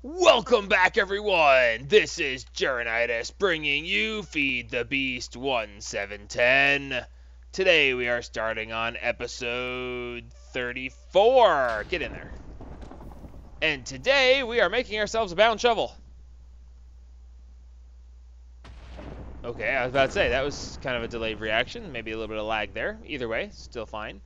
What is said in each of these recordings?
Welcome back, everyone! This is Jurenitis bringing you Feed the Beast 1710. Today we are starting on episode 34. Get in there. And today we are making ourselves a bound shovel. Okay, I was about to say, that was kind of a delayed reaction. Maybe a little bit of lag there. Either way, still fine.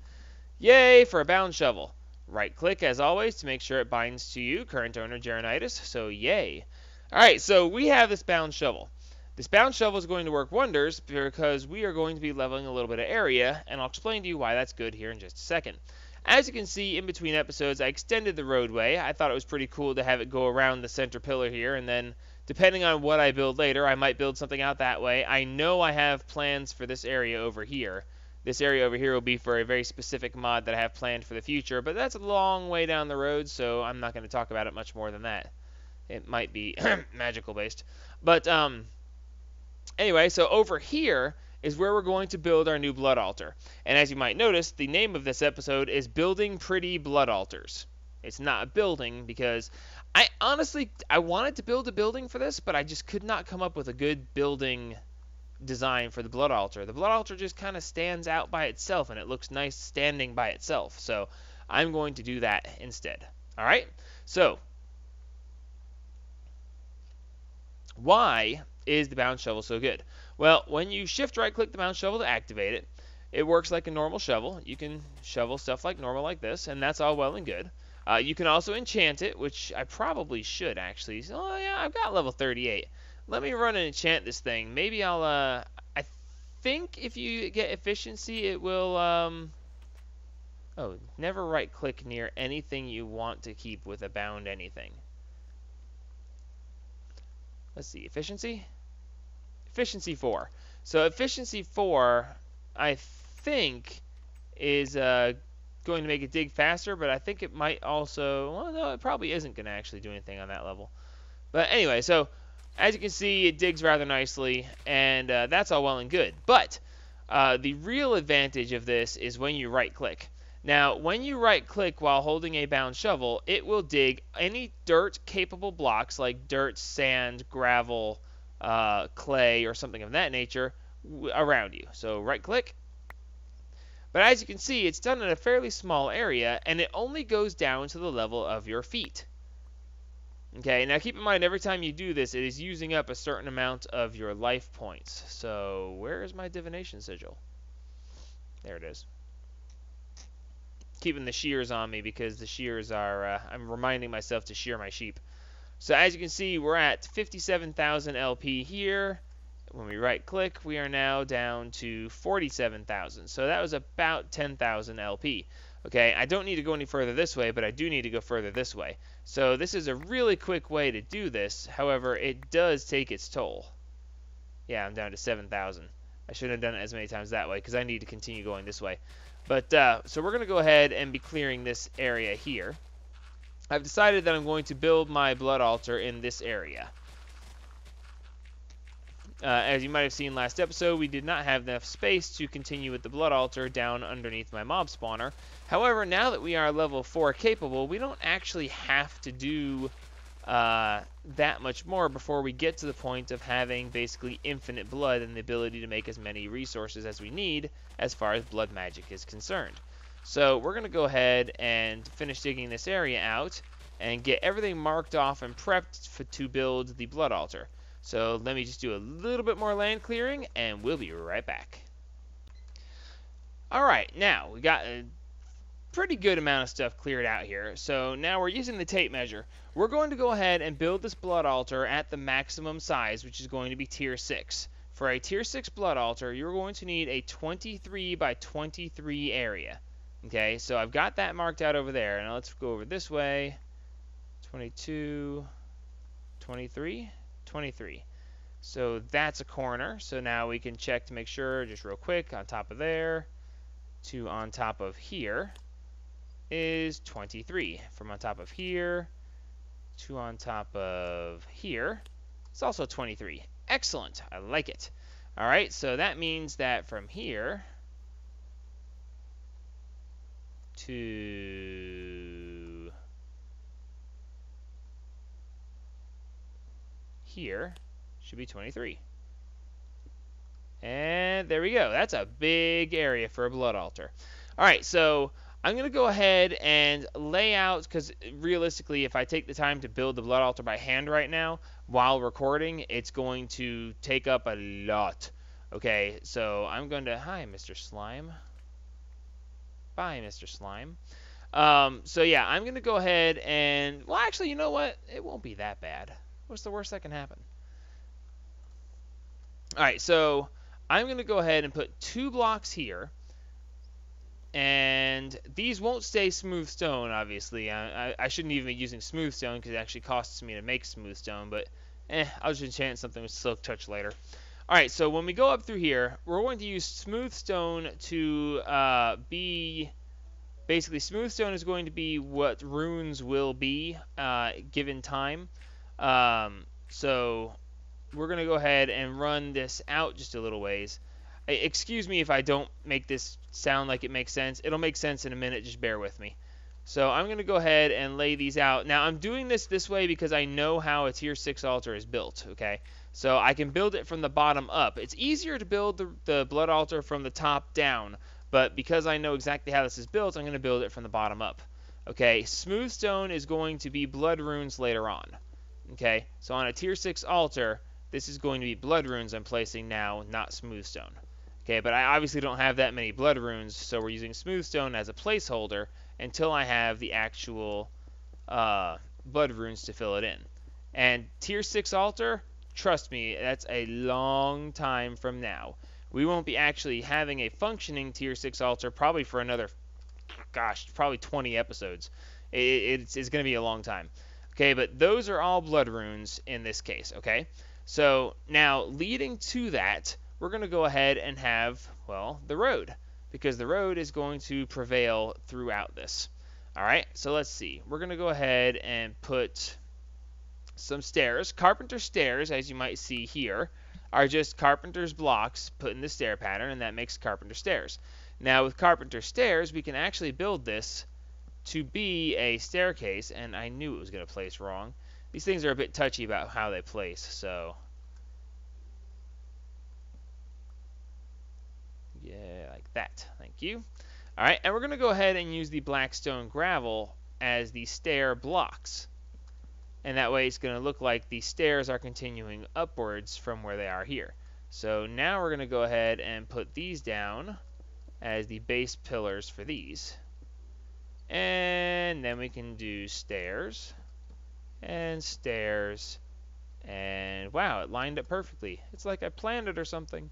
Yay for a bound shovel. Right click as always to make sure it binds to you, current owner Jurenitis, so yay. Alright, so we have this bound shovel. This bound shovel is going to work wonders because we are going to be leveling a little bit of area, and I'll explain to you why that's good here in just a second. As you can see, in between episodes, I extended the roadway. I thought it was pretty cool to have it go around the center pillar here, and then depending on what I build later, I might build something out that way. I know I have plans for this area over here. This area over here will be for a very specific mod that I have planned for the future, but that's a long way down the road, so I'm not going to talk about it much more than that. It might be magical based. But anyway, so over here is where we're going to build our new blood altar. And as you might notice, the name of this episode is Building Pretty Blood Altars. It's not a building because I honestly wanted to build a building for this, but I just could not come up with a good building design for the blood altar. The blood altar just kind of stands out by itself and it looks nice standing by itself. So I'm going to do that instead. All right. So why is the bound shovel so good? Well, when you shift right click the bound shovel to activate it, it works like a normal shovel. You can shovel stuff like normal like this, and that's all well and good. You can also enchant it, which I probably should actually. Oh yeah, I've got level 38. Let me run and enchant this thing. Maybe I'll, I think if you get efficiency, it will, oh, never right click near anything you want to keep with a bound anything. Let's see, efficiency? Efficiency 4. So efficiency 4, I think, is going to make it dig faster, but I think it might also, well, no, it probably isn't going to actually do anything on that level. But anyway, so as you can see, it digs rather nicely, and that's all well and good. But the real advantage of this is when you right-click. Now, when you right-click while holding a bound shovel, it will dig any dirt-capable blocks like dirt, sand, gravel, clay, or something of that nature around you. So right-click. But as you can see, it's done in a fairly small area, and it only goes down to the level of your feet. Okay, now keep in mind, every time you do this, it is using up a certain amount of your life points. So, where is my divination sigil? There it is. Keeping the shears on me because the shears are, I'm reminding myself to shear my sheep. So as you can see, we're at 57,000 LP here. When we right click, we are now down to 47,000. So that was about 10,000 LP. Okay, I don't need to go any further this way, but I do need to go further this way. So this is a really quick way to do this. However, it does take its toll. Yeah, I'm down to 7,000. I shouldn't have done it as many times that way because I need to continue going this way. But so we're going to go ahead and be clearing this area here. I've decided that I'm going to build my blood altar in this area. As you might have seen last episode, we did not have enough space to continue with the blood altar down underneath my mob spawner. However, now that we are level 4 capable, we don't actually have to do that much more before we get to the point of having basically infinite blood and the ability to make as many resources as we need as far as blood magic is concerned. So we're going to go ahead and finish digging this area out and get everything marked off and prepped to build the blood altar. So let me just do a little bit more land clearing, and we'll be right back. Alright, now we got a pretty good amount of stuff cleared out here. So now we're using the tape measure. We're going to go ahead and build this blood altar at the maximum size, which is going to be tier 6. For a tier 6 blood altar, you're going to need a 23 by 23 area. Okay, so I've got that marked out over there. Now let's go over this way. 22, 23. 23. So that's a corner. So now we can check to make sure, just real quick, on top of there to on top of here is 23. From on top of here to on top of here, it's also 23. Excellent. I like it. All right, so that means that from here to here should be 23. And there we go. That's a big area for a blood altar. All right, so I'm going to go ahead and lay out, because realistically, if I take the time to build the blood altar by hand right now while recording, it's going to take up a lot. Okay, so I'm going to, hi, Mr. Slime. Bye, Mr. Slime. So yeah, I'm going to go ahead and, well, actually, you know what? It won't be that bad. What's the worst that can happen? All right, so I'm going to go ahead and put 2 blocks here. And these won't stay smooth stone, obviously. I shouldn't even be using smooth stone because it actually costs me to make smooth stone. But I'll just enchant something with Silk Touch later. All right, so when we go up through here, we're going to use smooth stone to be... Basically, smooth stone is going to be what runes will be given time. So we're going to go ahead and run this out just a little ways. Excuse me if I don't make this sound like it makes sense. It'll make sense in a minute. Just bear with me. So I'm going to go ahead and lay these out. Now, I'm doing this way because I know how a tier 6 altar is built, okay? So I can build it from the bottom up. It's easier to build the blood altar from the top down, but because I know exactly how this is built, I'm going to build it from the bottom up. Okay, smooth stone is going to be blood runes later on. Okay, so on a tier 6 altar, this is going to be blood runes I'm placing now, not smooth stone. Okay, but I obviously don't have that many blood runes, so we're using smooth stone as a placeholder until I have the actual blood runes to fill it in. And tier 6 altar, trust me, that's a long time from now. We won't be actually having a functioning tier 6 altar probably for another, gosh, probably 20 episodes. It's going to be a long time. Okay, but those are all blood runes in this case, okay? So now leading to that, we're going to go ahead and have, well, the road, because the road is going to prevail throughout this. All right, so let's see. We're going to go ahead and put some stairs. Carpenter stairs, as you might see here, are just carpenter's blocks put in the stair pattern, and that makes carpenter stairs. Now, with carpenter stairs, we can actually build this to be a staircase, and I knew it was going to place wrong. These things are a bit touchy about how they place, so... yeah, like that. Thank you. All right, and we're going to go ahead and use the blackstone gravel as the stair blocks. And that way it's going to look like the stairs are continuing upwards from where they are here. So now we're going to go ahead and put these down as the base pillars for these. And then we can do stairs and stairs. And wow, it lined up perfectly. It's like I planned it or something.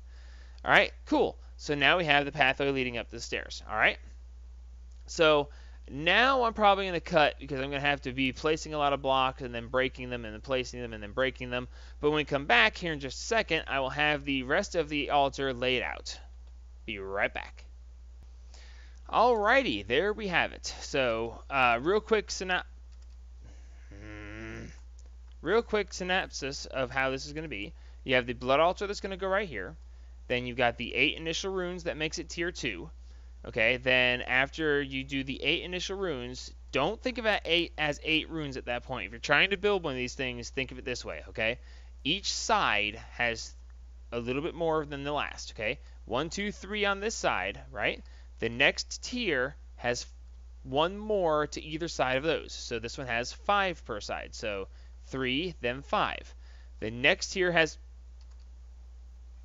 All right, cool. So now we have the pathway leading up the stairs. All right. So now I'm probably going to cut because I'm going to have to be placing a lot of blocks and then breaking them and then placing them and then breaking them. But when we come back here in just a second, I will have the rest of the altar laid out. Be right back. Alrighty, there we have it. So real quick synopsis of how this is going to be. You have the blood altar that's going to go right here. Then you've got the 8 initial runes that makes it tier 2. Okay, then after you do the 8 initial runes, don't think of it as 8 runes at that point. If you're trying to build one of these things, think of it this way, okay? Each side has a little bit more than the last, okay? 1, 2, 3 on this side, right? The next tier has 1 more to either side of those. So this one has 5 per side. So 3, then 5. The next tier has...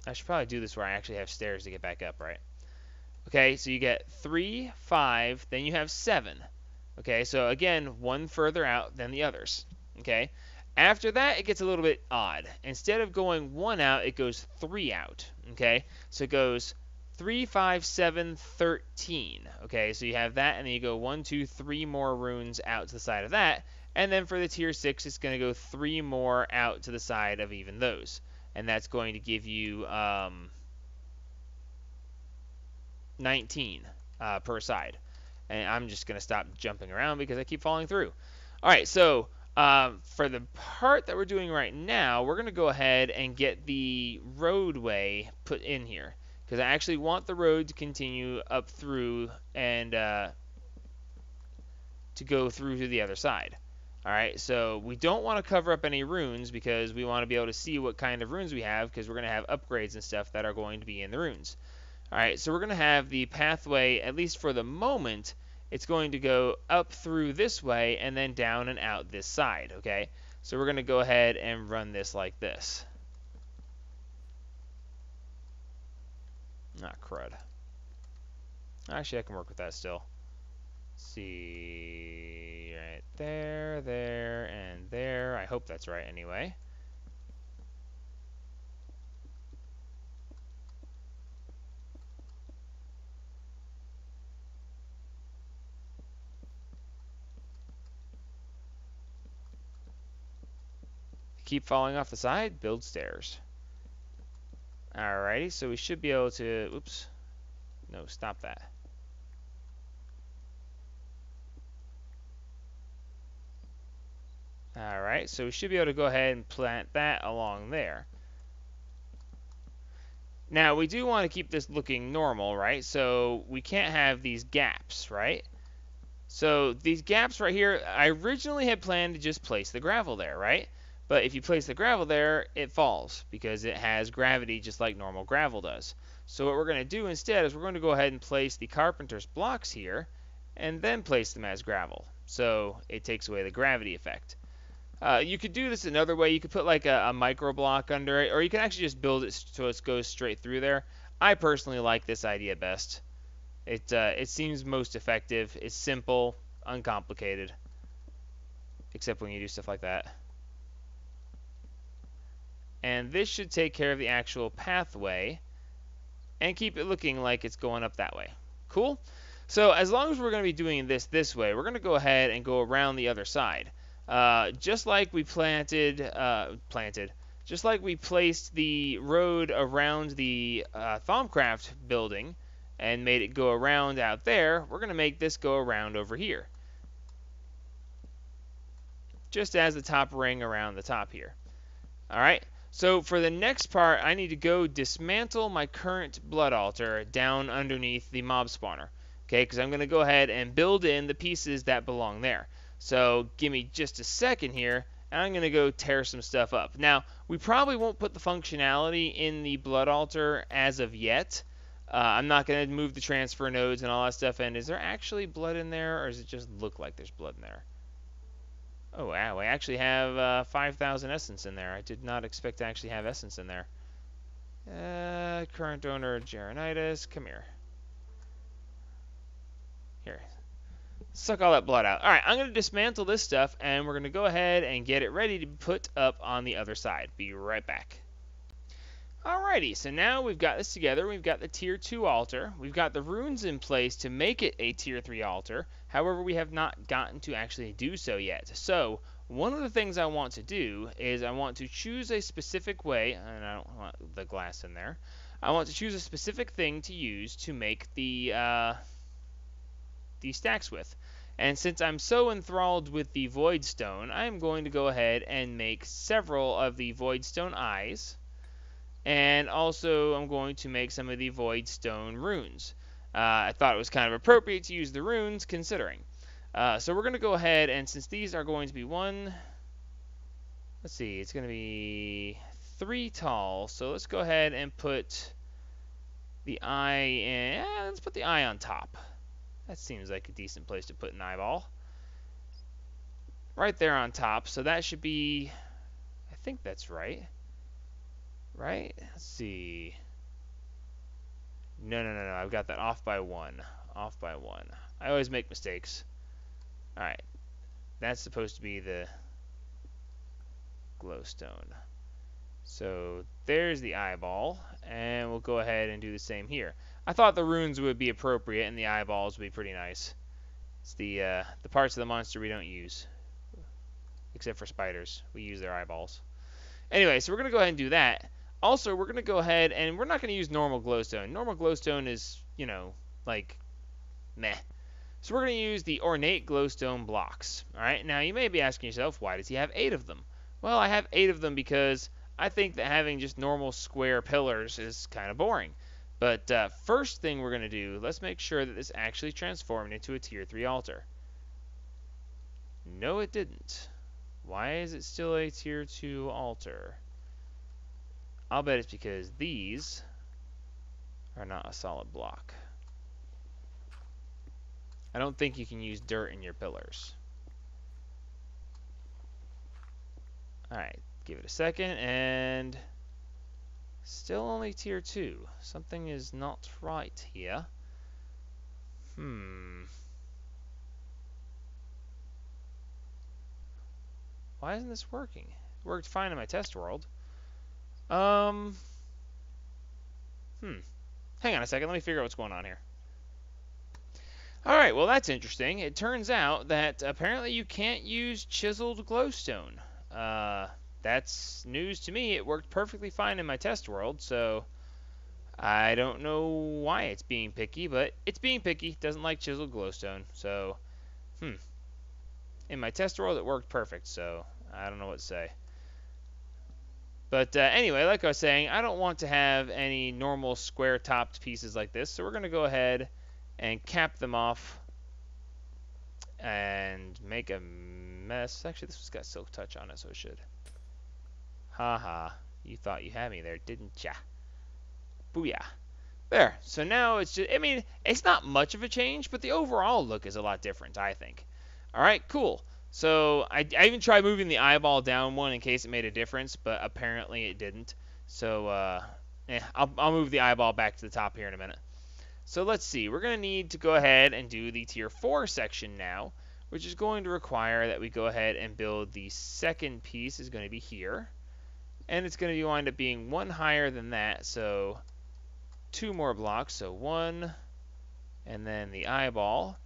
I should probably do this where I actually have stairs to get back up, right? Okay, so you get 3, 5, then you have 7. Okay, so again, 1 further out than the others. Okay, after that, it gets a little bit odd. Instead of going 1 out, it goes 3 out. Okay, so it goes 3, 5, 7, 13. Okay, so you have that, and then you go 1, 2, 3 more runes out to the side of that. And then for the tier 6, it's going to go 3 more out to the side of even those. And that's going to give you 19 per side. And I'm just going to stop jumping around because I keep falling through. All right, so for the part that we're doing right now, we're going to go ahead and get the roadway put in here. Because I actually want the road to continue up through and to go through to the other side. Alright, so we don't want to cover up any runes because we want to be able to see what kind of runes we have because we're going to have upgrades and stuff that are going to be in the runes. Alright, so we're going to have the pathway, at least for the moment, it's going to go up through this way and then down and out this side, okay? So we're going to go ahead and run this like this. Not crud. Actually, I can work with that still. Let's see, right there, there, and there. I hope that's right anyway. Keep falling off the side, build stairs. Alrighty, so we should be able to, oops, no, stop that. Alright, so we should be able to go ahead and plant that along there. Now, we do want to keep this looking normal, right? So we can't have these gaps, right? So these gaps right here, I originally had planned to just place the gravel there, right? But if you place the gravel there, it falls because it has gravity just like normal gravel does. So what we're going to do instead is we're going to go ahead and place the carpenter's blocks here and then place them as gravel. So it takes away the gravity effect. You could do this another way. You could put like a micro block under it, or you can actually just build it so it goes straight through there. I personally like this idea best. It seems most effective. It's simple, uncomplicated, except when you do stuff like that. And this should take care of the actual pathway and keep it looking like it's going up that way. Cool? So as long as we're going to be doing this way, we're going to go ahead and go around the other side. Just like we just like we placed the road around the Thaumcraft building and made it go around out there, we're going to make this go around over here. Just as the top ring around the top here. Alright, so for the next part, I need to go dismantle my current blood altar down underneath the mob spawner. Okay, because I'm going to go ahead and build in the pieces that belong there. So give me just a second here, and I'm going to go tear some stuff up. Now, we probably won't put the functionality in the blood altar as of yet. I'm not going to move the transfer nodes and all that stuff. And is there actually blood in there, or does it just look like there's blood in there? Oh, wow, I actually have 5,000 essence in there. I did not expect to actually have essence in there. Current owner, Geronitis, come here. Here. Suck all that blood out. Alright, I'm going to dismantle this stuff, and we're going to go ahead and get it ready to be put up on the other side. Be right back. Alrighty, so now we've got this together. We've got the Tier 2 altar. We've got the runes in place to make it a Tier 3 altar. However, we have not gotten to actually do so yet. So, one of the things I want to do is I want to choose a specific way, and I don't want the glass in there. I want to choose a specific thing to use to make the stacks with. And since I'm so enthralled with the Voidstone, I'm going to go ahead and make several of the Voidstone eyes. And also, I'm going to make some of the Voidstone runes. I thought it was kind of appropriate to use the runes, considering. So we're going to go ahead, and since these are going to be let's see, it's going to be 3 tall. So let's go ahead and put the eye in. Let's put the eye on top. That seems like a decent place to put an eyeball. Right there on top. So that should be, I think that's right. Right? Let's see. No. I've got that off by 1. Off by 1. I always make mistakes. Alright. That's supposed to be the glowstone. So there's the eyeball. And we'll go ahead and do the same here. I thought the runes would be appropriate and the eyeballs would be pretty nice. It's the parts of the monster we don't use. Except for spiders. We use their eyeballs. Anyway, so we're going to go ahead and do that. Also, we're going to go ahead and we're not going to use normal glowstone. Normal glowstone is, you know, like, meh. So we're going to use the ornate glowstone blocks. Alright, now you may be asking yourself, why does he have 8 of them? Well, I have 8 of them because I think that having just normal square pillars is kind of boring. But first thing we're going to do, let's make sure that this actually transformed into a Tier 3 altar. No, it didn't. Why is it still a tier 2 altar? I'll bet it's because these are not a solid block. I don't think you can use dirt in your pillars. Alright, give it a second, and still only tier 2. Something is not right here. Why isn't this working? It worked fine in my test world. Hang on a second, let me figure out what's going on here. Alright, well that's interesting. It turns out that apparently you can't use chiseled glowstone. That's news to me. It worked perfectly fine in my test world, so I don't know why it's being picky, but it's being picky. It doesn't like chiseled glowstone, so in my test world it worked perfect, so I don't know what to say. But anyway, like I was saying, I don't want to have any normal square-topped pieces like this, so we're going to go ahead and cap them off and make a mess. Actually, this one's got silk touch on it, so it should. Haha, you thought you had me there, didn't ya? Booyah. There, so now it's just, I mean, it's not much of a change, but the overall look is a lot different, I think. Alright, cool. So I even tried moving the eyeball down one in case it made a difference, but apparently it didn't. So I'll move the eyeball back to the top here in a minute. So let's see. We're going to need to go ahead and do the tier 4 section now, which is going to require that we go ahead and build the second piece is going to be here. And it's going to wind up being one higher than that, so 2 more blocks. So 1, and then the eyeball.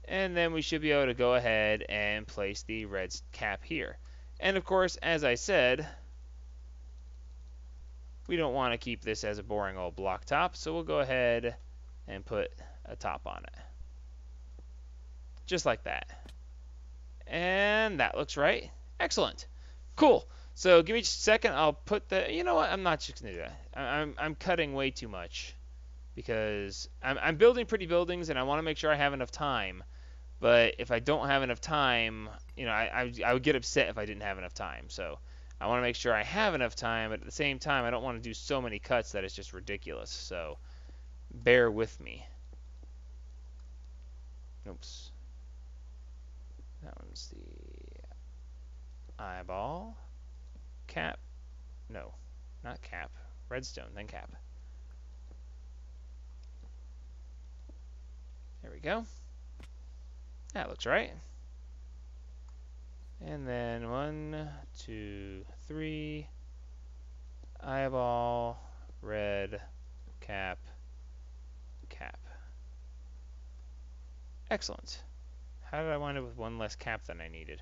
And then we should be able to go ahead and place the red cap here. And of course, as I said, we don't want to keep this as a boring old block top, so we'll go ahead and put a top on it. Just like that. And that looks right. Excellent. Cool. So give me just a second. I'll put the, you know what, I'm not just going to do that. I'm cutting way too much because I'm building pretty buildings and I want to make sure I have enough time. But if I don't have enough time, you know, I would get upset if I didn't have enough time. So I want to make sure I have enough time, but at the same time, I don't want to do so many cuts that it's just ridiculous. So bear with me. Oops. That one's the eyeball. Cap. No, not cap. Redstone, then cap. There we go. That looks right. And then 1, 2, 3, eyeball, red, cap, cap. Excellent. How did I wind up with one less cap than I needed?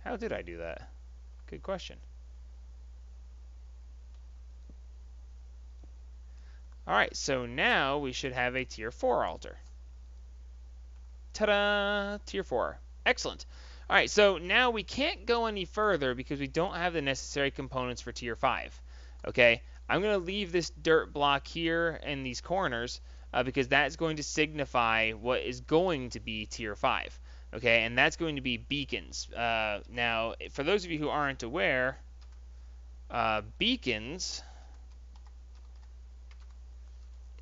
How did I do that? Good question. Alright, so now we should have a tier 4 altar. Ta-da! Tier 4. Excellent. Alright, so now we can't go any further because we don't have the necessary components for tier 5. Okay, I'm going to leave this dirt block here in these corners because that's going to signify what is going to be tier 5. Okay, and that's going to be beacons. Now, for those of you who aren't aware, beacons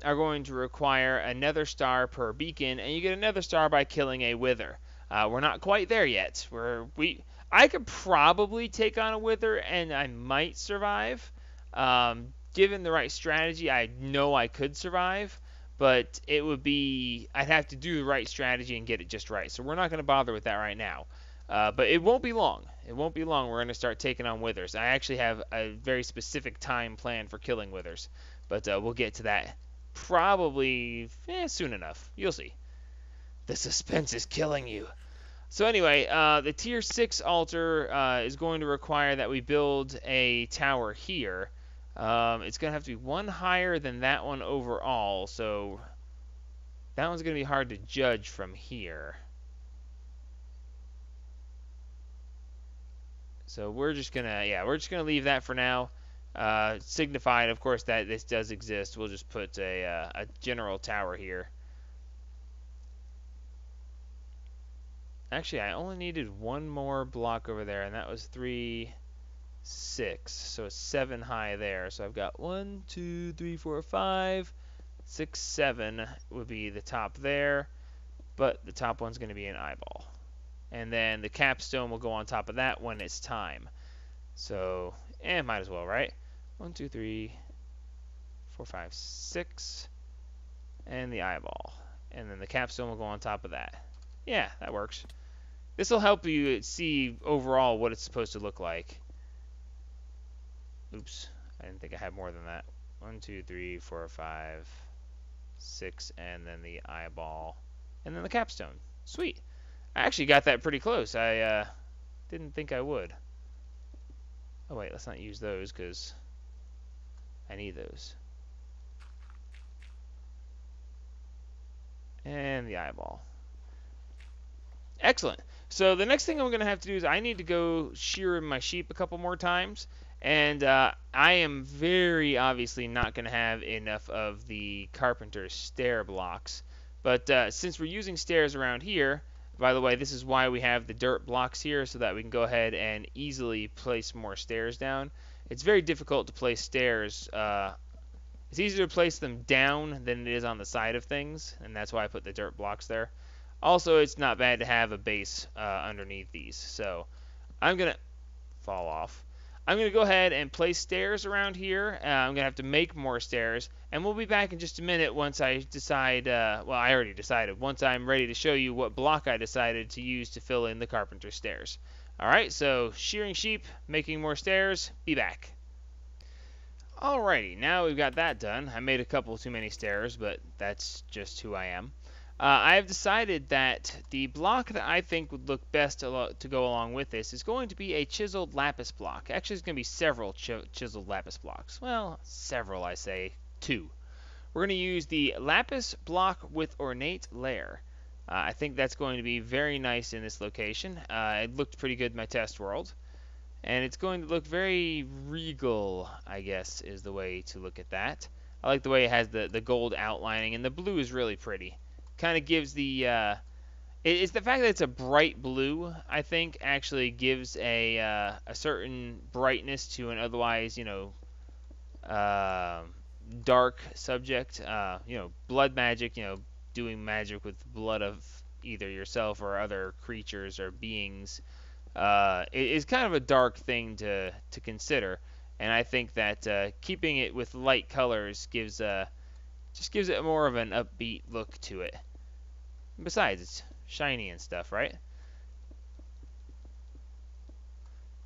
are going to require a nether star per beacon, and you get a nether star by killing a wither. We're not quite there yet. I could probably take on a wither, and I might survive. Given the right strategy, I know I could survive, but I'd have to do the right strategy and get it just right. So we're not going to bother with that right now. But it won't be long. It won't be long. We're going to start taking on withers. I actually have a very specific time planned for killing withers, but we'll get to that probably soon enough. You'll see. The suspense is killing you. So anyway, the tier 6 altar is going to require that we build a tower here. It's going to have to be one higher than that one overall, so that one's going to be hard to judge from here. So we're just gonna leave that for now. Signified, of course, that this does exist. We'll just put a general tower here. Actually, I only needed one more block over there, and that was 3, 6. So it's 7 high there. So I've got 1, 2, 3, 4, 5, 6, 7 would be the top there, but the top one's going to be an eyeball. And then the capstone will go on top of that when it's time. So, might as well, right? 1, 2, 3, 4, 5, 6, and the eyeball. And then the capstone will go on top of that. Yeah, that works. This will help you see overall what it's supposed to look like. Oops, I didn't think I had more than that. 1, 2, 3, 4, 5, 6, and then the eyeball, and then the capstone. Sweet. I actually got that pretty close. I didn't think I would. Oh wait, let's not use those because I need those. And the eyeball. Excellent. So the next thing I'm going to have to do is I need to go shear my sheep a couple more times. And I am very obviously not going to have enough of the carpenter's stair blocks. But since we're using stairs around here, by the way, this is why we have the dirt blocks here, so that we can go ahead and easily place more stairs down. It's very difficult to place stairs. It's easier to place them down than it is on the side of things, and that's why I put the dirt blocks there. Also, it's not bad to have a base underneath these. So I'm going to fall off. I'm going to go ahead and place stairs around here. I'm going to have to make more stairs. And we'll be back in just a minute once I decide, well, I already decided, once I'm ready to show you what block I decided to use to fill in the carpenter stairs. Alright, so shearing sheep, making more stairs, be back. Alrighty, now we've got that done. I made a couple too many stairs, but that's just who I am. I have decided that the block that I think would look best to go along with this is going to be a chiseled lapis block. Actually, it's going to be several chiseled lapis blocks. Well, several, I say. 2. We're going to use the lapis block with ornate layer. I think that's going to be very nice in this location. It looked pretty good in my test world. And it's going to look very regal, I guess, is the way to look at that. I like the way it has the gold outlining, and the blue is really pretty. Kind of gives the it's the fact that it's a bright blue, I think, actually gives a certain brightness to an otherwise, dark subject. Blood magic, doing magic with blood of either yourself or other creatures or beings. It is kind of a dark thing to consider, and I think that keeping it with light colors just gives it more of an upbeat look to it. Besides, it's shiny and stuff, right?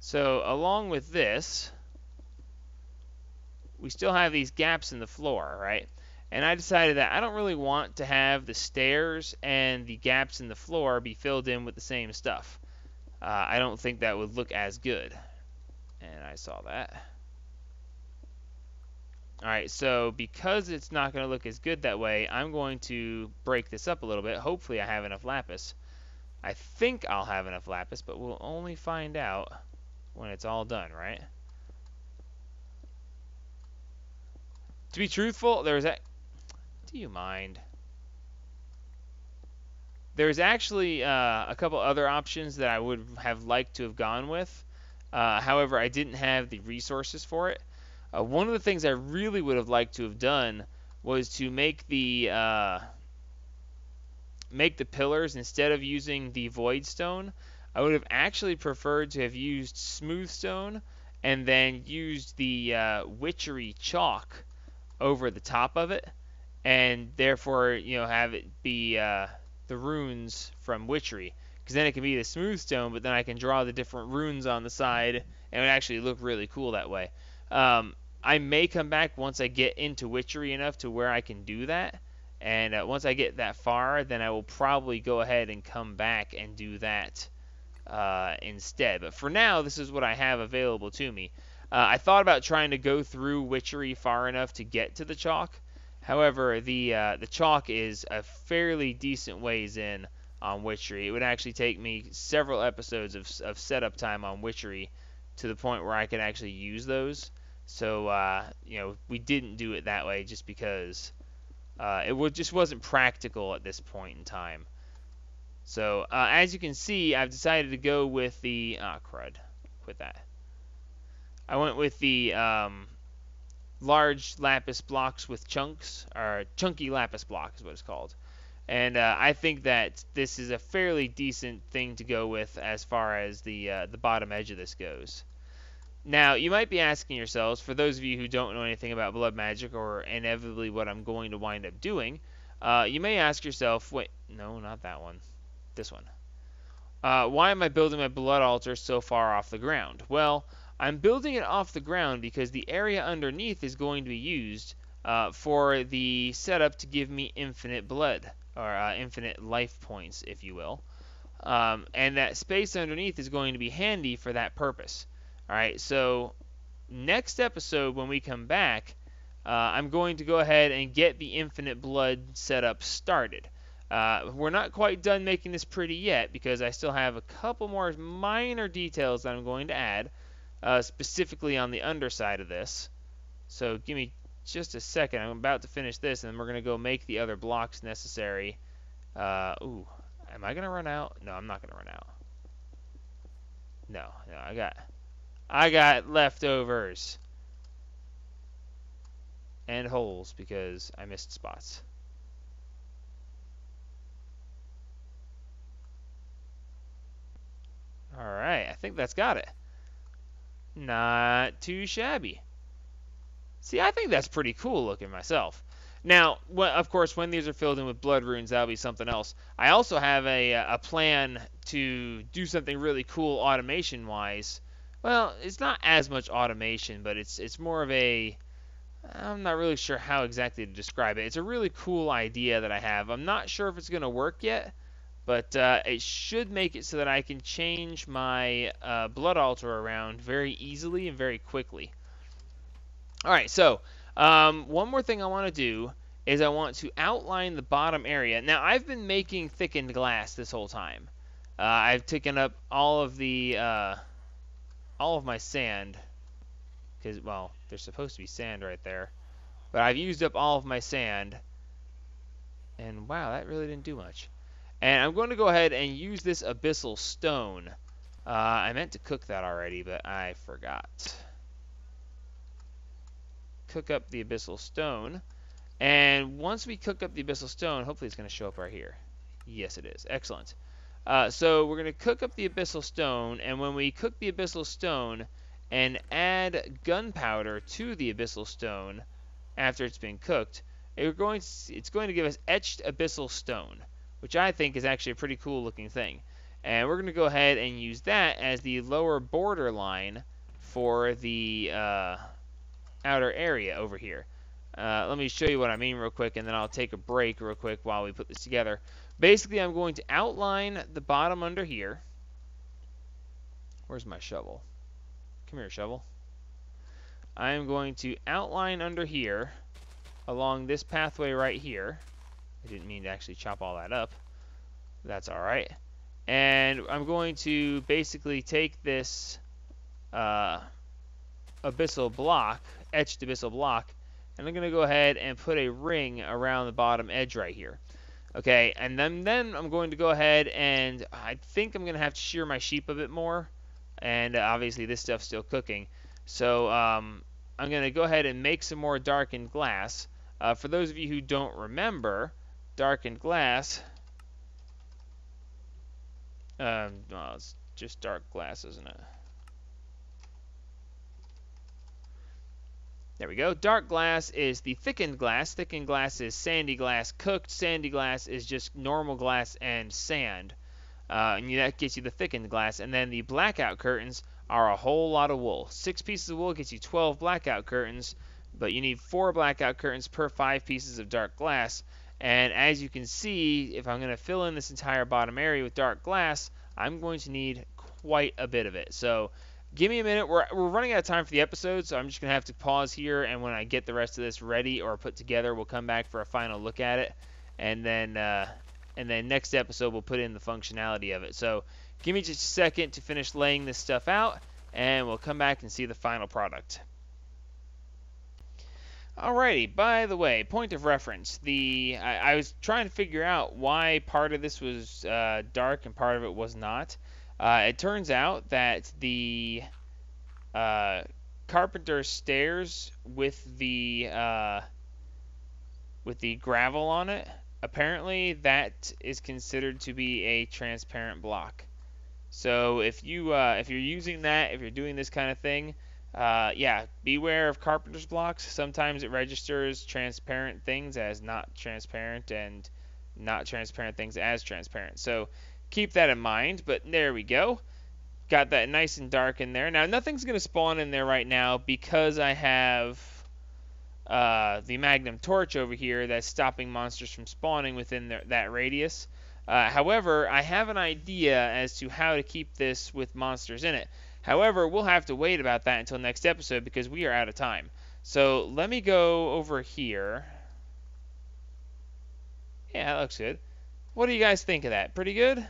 So along with this, we still have these gaps in the floor, right? And I decided that I don't really want to have the stairs and the gaps in the floor be filled in with the same stuff. I don't think that would look as good. And I saw that. Alright, so because it's not going to look as good that way, I'm going to break this up a little bit. Hopefully I have enough lapis. I think I'll have enough lapis, but we'll only find out when it's all done, right? To be truthful, do you mind? There's actually a couple other options that I would have liked to have gone with. However, I didn't have the resources for it. One of the things I really would have liked to have done was to make the pillars, instead of using the void stone, I would have actually preferred to have used smooth stone and then used the witchery chalk over the top of it, and therefore have it be the runes from witchery, because then it can be the smooth stone, but then I can draw the different runes on the side, and it would actually look really cool that way. I may come back once I get into witchery enough to where I can do that, and once I get that far, then I will probably go ahead and come back and do that instead. But for now, this is what I have available to me. I thought about trying to go through witchery far enough to get to the chalk. However, the chalk is a fairly decent ways in on witchery. It would actually take me several episodes of setup time on witchery to the point where I could actually use those. So we didn't do it that way just because it just wasn't practical at this point in time. So as you can see, I've decided to go with the crud. Quit that. I went with the large lapis blocks with chunks, or chunky lapis block is what it's called. And I think that this is a fairly decent thing to go with as far as the bottom edge of this goes. Now, you might be asking yourselves, for those of you who don't know anything about blood magic or inevitably what I'm going to wind up doing, you may ask yourself, wait, no, not that one, this one. Why am I building my blood altar so far off the ground? Well, I'm building it off the ground because the area underneath is going to be used for the setup to give me infinite blood, or infinite life points, if you will. And that space underneath is going to be handy for that purpose. Alright, so next episode when we come back, I'm going to go ahead and get the infinite blood setup started. We're not quite done making this pretty yet because I still have a couple more minor details that I'm going to add, specifically on the underside of this. So give me just a second. I'm about to finish this, and then we're going to go make the other blocks necessary. Ooh, am I going to run out? No, I'm not going to run out. No, I got leftovers and holes because I missed spots. Alright, I think that's got it. Not too shabby. See, I think that's pretty cool looking myself. Now, of course, when these are filled in with blood runes, that'll be something else. I also have a plan to do something really cool automation-wise. Well, it's not as much automation, but it's more of a... I'm not really sure how exactly to describe it. It's a really cool idea that I have. I'm not sure if it's going to work yet, but it should make it so that I can change my blood altar around very easily and very quickly. Alright, so one more thing I want to do is I want to outline the bottom area. Now, I've been making thickened glass this whole time. I've taken up all of my sand, because, well, there's supposed to be sand right there. But I've used up all of my sand, and wow, that really didn't do much. And I'm going to go ahead and use this abyssal stone. I meant to cook that already, but I forgot. Cook up the abyssal stone. And once we cook up the abyssal stone, hopefully it's going to show up right here. Yes, it is. Excellent. So we're going to cook up the abyssal stone, and when we cook the abyssal stone and add gunpowder to the abyssal stone after it's been cooked, it's going to give us etched abyssal stone, which I think is actually a pretty cool looking thing. And we're going to go ahead and use that as the lower border line for the outer area over here. Let me show you what I mean real quick, and then I'll take a break real quick while we put this together. Basically, I'm going to outline the bottom under here. Where's my shovel? Come here, shovel. I am going to outline under here along this pathway right here. I didn't mean to actually chop all that up. That's alright. And I'm going to basically take this abyssal block, etched abyssal block, and I'm going to go ahead and put a ring around the bottom edge right here. Okay, and then I'm going to go ahead and I think I'm going to have to shear my sheep a bit more. And obviously this stuff's still cooking. So I'm going to go ahead and make some more darkened glass. For those of you who don't remember, darkened glass... well, it's just dark glass, isn't it? There we go. Dark glass is the thickened glass. Thickened glass is sandy glass cooked. Sandy glass is just normal glass and sand. And that gets you the thickened glass. And then the blackout curtains are a whole lot of wool. 6 pieces of wool gets you 12 blackout curtains, but you need 4 blackout curtains per 5 pieces of dark glass. And as you can see, if I'm going to fill in this entire bottom area with dark glass, I'm going to need quite a bit of it. So give me a minute. We're running out of time for the episode, so I'm just going to have to pause here, and when I get the rest of this ready or put together, we'll come back for a final look at it. And then next episode, we'll put in the functionality of it. So give me just a second to finish laying this stuff out, and we'll come back and see the final product. Alrighty, by the way, point of reference. I was trying to figure out why part of this was dark and part of it was not. It turns out that the carpenter stairs with the gravel on it, apparently that is considered to be a transparent block. So if you're using that, if you're doing this kind of thing, yeah, beware of carpenter's blocks. Sometimes it registers transparent things as not transparent and not transparent things as transparent. So keep that in mind. But there we go. Got that nice and dark in there. Now nothing's going to spawn in there right now because I have the Magnum torch over here that's stopping monsters from spawning within that radius. However, I have an idea as to how to keep this with monsters in it. However, we'll have to wait about that until next episode because we are out of time. So let me go over here. Yeah, that looks good. What do you guys think of that? Pretty good?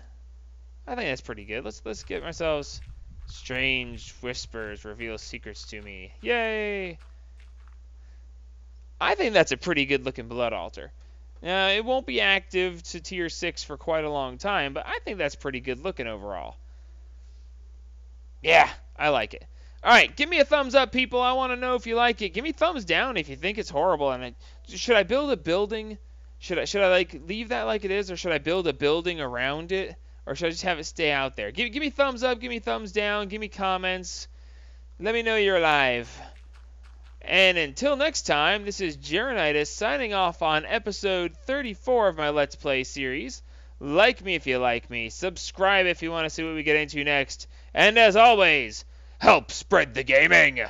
I think that's pretty good. Let's get ourselves strange whispers reveal secrets to me. Yay! I think that's a pretty good looking blood altar. It won't be active to tier 6 for quite a long time, but I think that's pretty good looking overall. Yeah, I like it. Alright, give me a thumbs up, people. I want to know if you like it. Give me thumbs down if you think it's horrible. And should I build a building? Should I like leave that like it is, or should I build a building around it? Or should I just have it stay out there? Give me thumbs up, give me thumbs down, give me comments. Let me know you're alive. And until next time, this is Jeronitis signing off on episode 34 of my Let's Play series. Like me if you like me, subscribe if you want to see what we get into next, and as always, help spread the gaming!